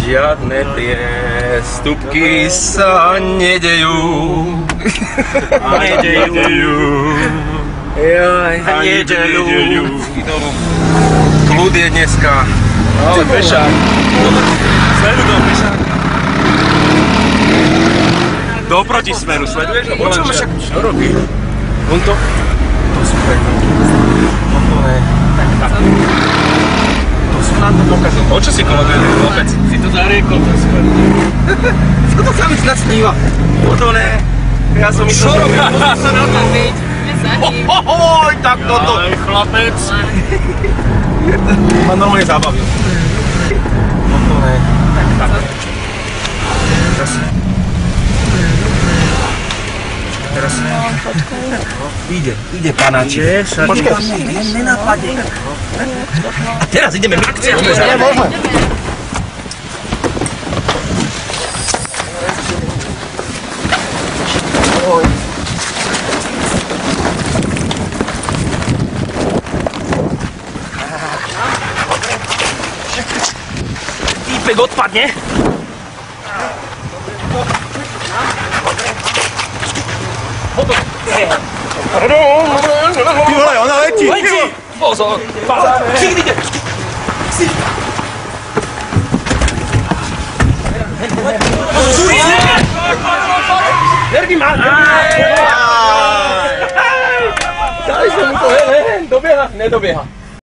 Žiadne priestupky sa nedejú. Jaj, nedejú. Kľud je dneska. Ale pešák. Smeru do pešáka. Do proti smeru, sleduješ? Počujem, však čo robí? On to? To super. Toto ne. To sú nám to pokazil. O čo si kolobuje ten chlopec? Si to zariekol, to je super. Co to sa mi nasníva? Toto ne. Ja som myslel, že sa na to byť. Ohoj, tak toto. Ale chlapec. Ma normálne zabavil. Toto ne. Tak. Teraz. Ide panáčik. Počkaj, nenápadne. A teraz ideme na akciu. Môžeme. Týpek odpadne. Ty vole, ona letí! Pozor! Všichni ide! Nervy má! Dali sme mu to, dobieha? Nedobieha.